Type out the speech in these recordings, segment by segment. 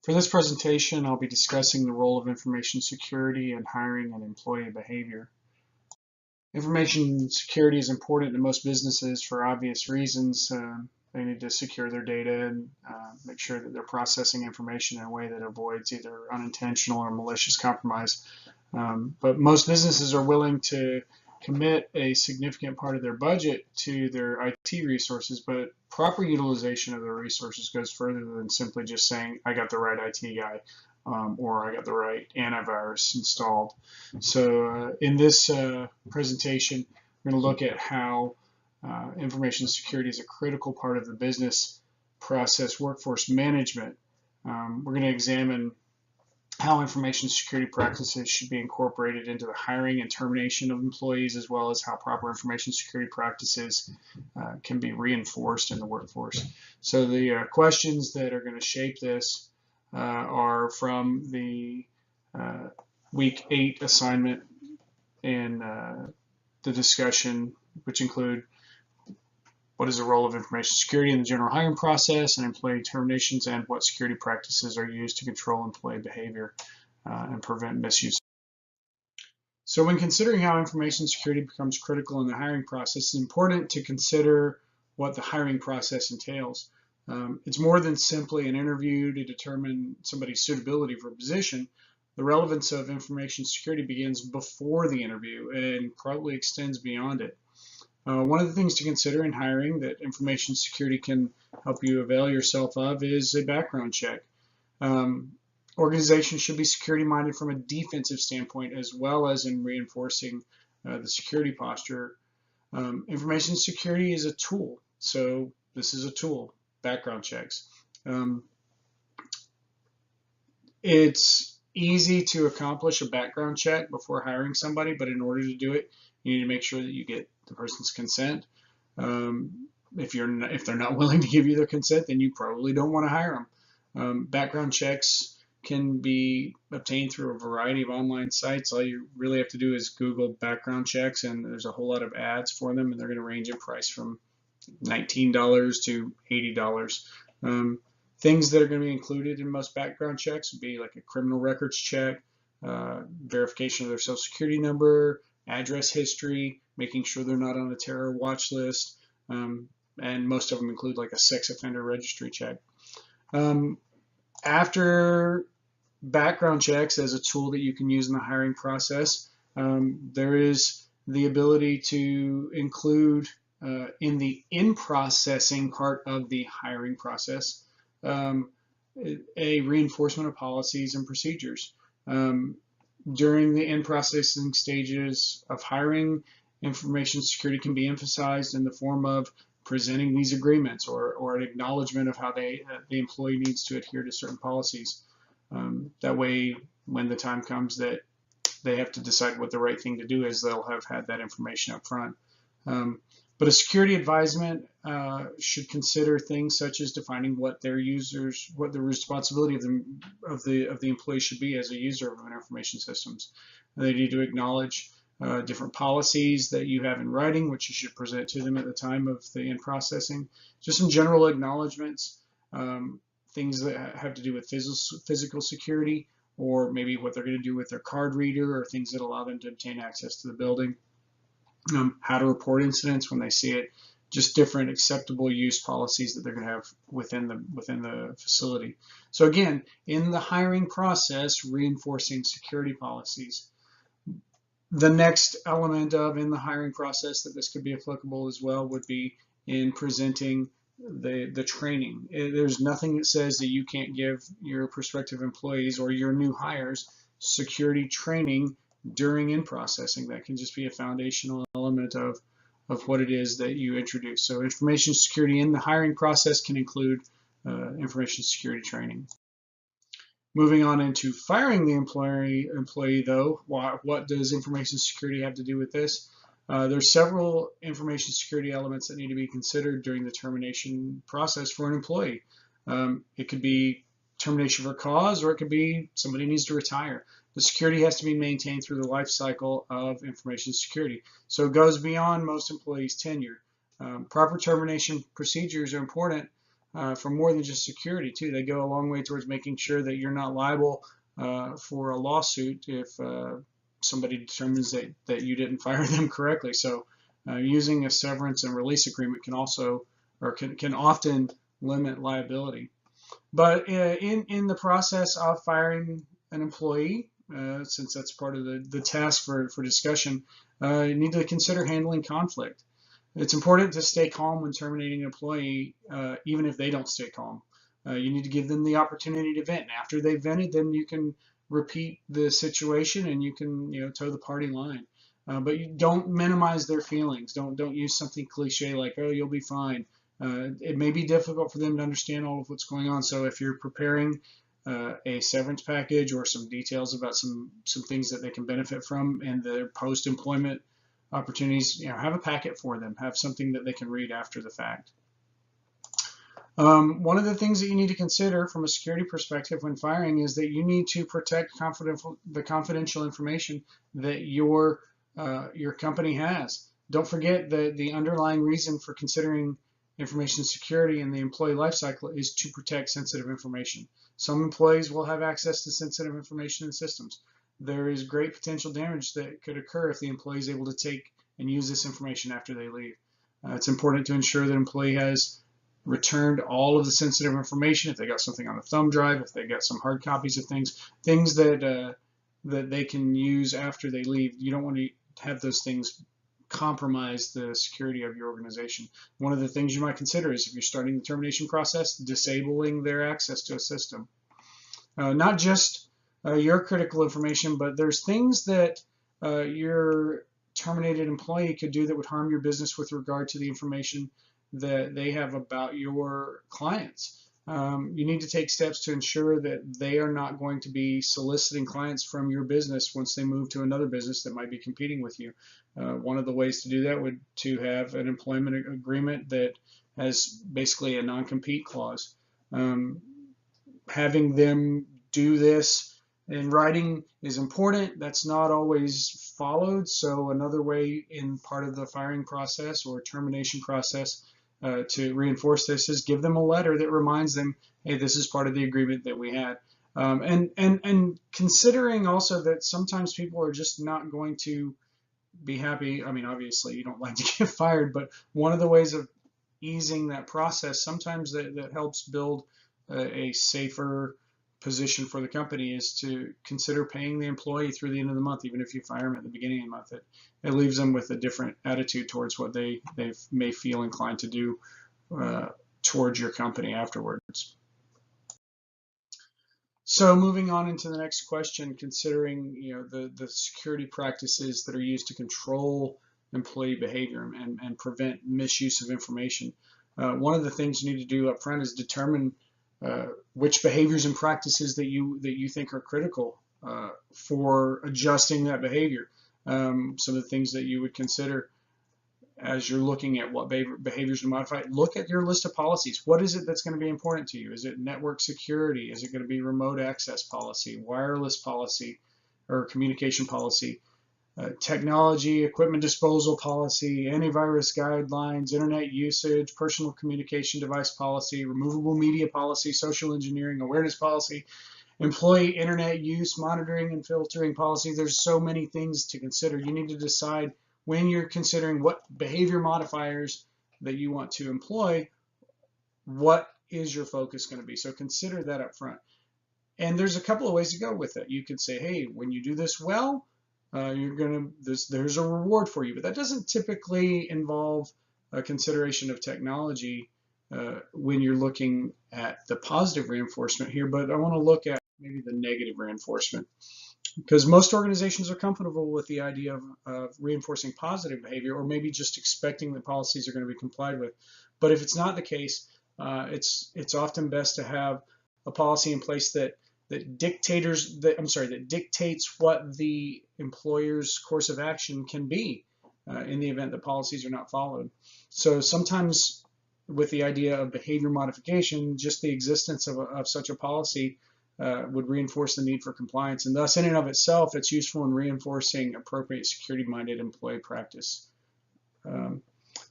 For this presentation, I'll be discussing the role of information security in hiring and employee behavior. Information security is important to most businesses for obvious reasons. They need to secure their data and make sure that they're processing information in a way that avoids either unintentional or malicious compromise. But most businesses are willing to commit a significant part of their budget to their IT resources, but proper utilization of their resources goes further than simply just saying, I got the right IT guy, or I got the right antivirus installed. So in this presentation, we're going to look at how information security is a critical part of the business process workforce management. We're going to examine how information security practices should be incorporated into the hiring and termination of employees, as well as how proper information security practices can be reinforced in the workforce. So the questions that are going to shape this are from the week 8 assignment and the discussion, which include what is the role of information security in the general hiring process and employee terminations, and what security practices are used to control employee behavior and prevent misuse. So when considering how information security becomes critical in the hiring process, it's important to consider what the hiring process entails. It's more than simply an interview to determine somebody's suitability for a position. The relevance of information security begins before the interview and probably extends beyond it. One of the things to consider in hiring that information security can help you avail yourself of is a background check. Organizations should be security minded from a defensive standpoint, as well as in reinforcing the security posture. Information security is a tool. So this is a tool, background checks. It's easy to accomplish a background check before hiring somebody, but in order to do it, you need to make sure that you get the person's consent. If they're not willing to give you their consent, then you probably don't want to hire them. Background checks can be obtained through a variety of online sites. All you really have to do is Google background checks, and there's a whole lot of ads for them, and they're going to range in price from $19 to $80. Things that are going to be included in most background checks would be like a criminal records check, verification of their social security number, address history, making sure they're not on a terror watch list, and most of them include like a sex offender registry check. After background checks as a tool that you can use in the hiring process, there is the ability to include in the in-processing part of the hiring process a reinforcement of policies and procedures. During the in-processing stages of hiring, information security can be emphasized in the form of presenting these agreements or an acknowledgement of how the employee needs to adhere to certain policies. That way, when the time comes that they have to decide what the right thing to do is, they'll have had that information up front. But a security advisement should consider things such as defining what the responsibility of the employee should be as a user of an information systems. They need to acknowledge different policies that you have in writing, which you should present to them at the time of the in-processing. Just some general acknowledgments, things that have to do with physical security, or maybe what they're going to do with their card reader, or things that allow them to obtain access to the building. How to report incidents when they see it, just different acceptable use policies that they're going to have within the facility. So again, in the hiring process, reinforcing security policies. The next element of in the hiring process that this could be applicable as well would be in presenting the training. There's nothing that says that you can't give your prospective employees or your new hires security training during in-processing. That can just be a foundational element of what it is that you introduce. So information security in the hiring process can include information security training. Moving on into firing the employee though, what does information security have to do with this? There's several information security elements that need to be considered during the termination process for an employee. It could be termination for cause, or it could be somebody needs to retire. The security has to be maintained through the life cycle of information security. So it goes beyond most employees' tenure. Proper termination procedures are important for more than just security too. They go a long way towards making sure that you're not liable for a lawsuit if somebody determines that you didn't fire them correctly. So using a severance and release agreement can also, or can often limit liability. But in the process of firing an employee, since that's part of the task for discussion, you need to consider handling conflict. It's important to stay calm when terminating an employee, even if they don't stay calm. You need to give them the opportunity to vent. And after they've vented, then you can repeat the situation and you can toe the party line. But you don't minimize their feelings. Don't use something cliche like, oh, you'll be fine. It may be difficult for them to understand all of what's going on. So if you're preparing a severance package or some details about some things that they can benefit from in their post-employment opportunities, have a packet for them. Have something that they can read after the fact. One of the things that you need to consider from a security perspective when firing is that you need to protect the confidential information that your company has. Don't forget that the underlying reason for considering information security in the employee lifecycle is to protect sensitive information. Some employees will have access to sensitive information and systems. There is great potential damage that could occur if the employee is able to take and use this information after they leave. It's important to ensure that employee has returned all of the sensitive information. If they got something on a thumb drive, if they got some hard copies of things that they can use after they leave, you don't want to have those things compromise the security of your organization. One of the things you might consider is, if you're starting the termination process, disabling their access to a system. Not just your critical information, but there's things that your terminated employee could do that would harm your business with regard to the information that they have about your clients. You need to take steps to ensure that they are not going to be soliciting clients from your business once they move to another business that might be competing with you. One of the ways to do that would to have an employment agreement that has basically a non-compete clause. Having them do this in writing is important. That's not always followed. So another way in part of the firing process or termination process to reinforce this is give them a letter that reminds them, hey, this is part of the agreement that we had. And considering also that sometimes people are just not going to be happy. I mean, obviously you don't like to get fired, but one of the ways of easing that process sometimes that helps build a safer position for the company is to consider paying the employee through the end of the month, even if you fire them at the beginning of the month. It leaves them with a different attitude towards what they may feel inclined to do towards your company afterwards. So moving on into the next question, considering the security practices that are used to control employee behavior and prevent misuse of information. One of the things you need to do up front is determine which behaviors and practices that you think are critical for adjusting that behavior. Some of the things that you would consider as you're looking at what behaviors to modify, look at your list of policies. What is it that's going to be important to you? Is it network security? Is it going to be remote access policy, wireless policy, or communication policy? Technology, equipment disposal policy, antivirus guidelines, internet usage, personal communication device policy, removable media policy, social engineering awareness policy, employee internet use, monitoring and filtering policy. There's so many things to consider. You need to decide when you're considering what behavior modifiers that you want to employ, what is your focus going to be? So consider that up front. And there's a couple of ways to go with it. You could say, hey, when you do this well, there's a reward for you, but that doesn't typically involve a consideration of technology when you're looking at the positive reinforcement here. But I want to look at maybe the negative reinforcement, because most organizations are comfortable with the idea of reinforcing positive behavior, or maybe just expecting that policies are going to be complied with. But if it's not the case, it's often best to have a policy in place that dictates what the employer's course of action can be in the event that policies are not followed. So sometimes with the idea of behavior modification, just the existence of such a policy would reinforce the need for compliance, and thus in and of itself it's useful in reinforcing appropriate security-minded employee practice.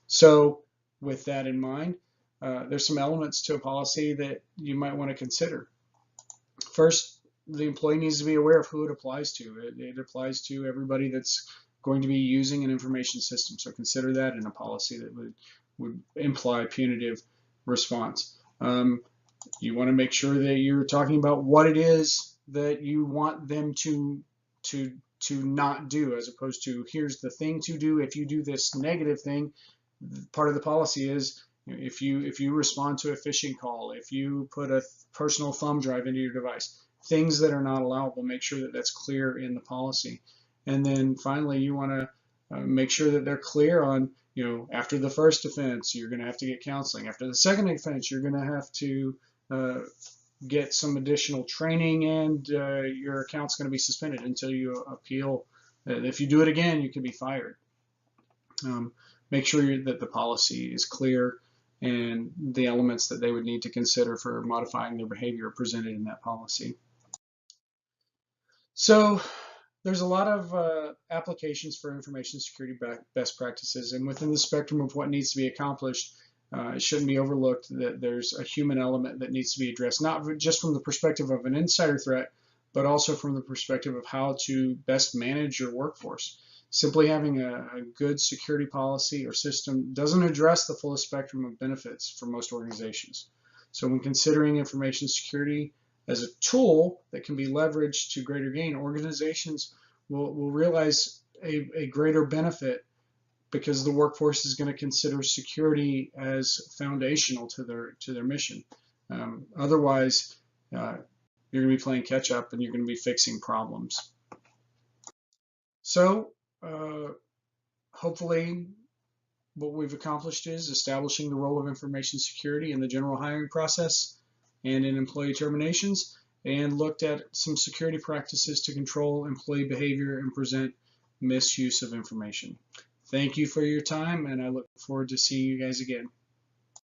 So with that in mind, there's some elements to a policy that you might want to consider. First, the employee needs to be aware of who it applies to. It applies to everybody that's going to be using an information system. So consider that in a policy that would imply punitive response. You want to make sure that you're talking about what it is that you want them to not do, as opposed to here's the thing to do if you do this negative thing. Part of the policy is if you respond to a phishing call, if you put a personal thumb drive into your device, things that are not allowable, make sure that that's clear in the policy. And then finally, you want to make sure that they're clear on, after the first offense, you're going to have to get counseling. After the second offense, you're going to have to get some additional training, and your account's going to be suspended until you appeal. If you do it again, you can be fired. Make sure that the policy is clear and the elements that they would need to consider for modifying their behavior are presented in that policy. So there's a lot of applications for information security best practices, and within the spectrum of what needs to be accomplished, it shouldn't be overlooked that there's a human element that needs to be addressed, not just from the perspective of an insider threat, but also from the perspective of how to best manage your workforce. Simply having a good security policy or system doesn't address the full spectrum of benefits for most organizations. So when considering information security as a tool that can be leveraged to greater gain, organizations will realize a greater benefit, because the workforce is going to consider security as foundational to their mission. Otherwise, you're going to be playing catch up and you're going to be fixing problems. So hopefully what we've accomplished is establishing the role of information security in the general hiring process and in employee terminations, and looked at some security practices to control employee behavior and prevent misuse of information. Thank you for your time, and I look forward to seeing you guys again.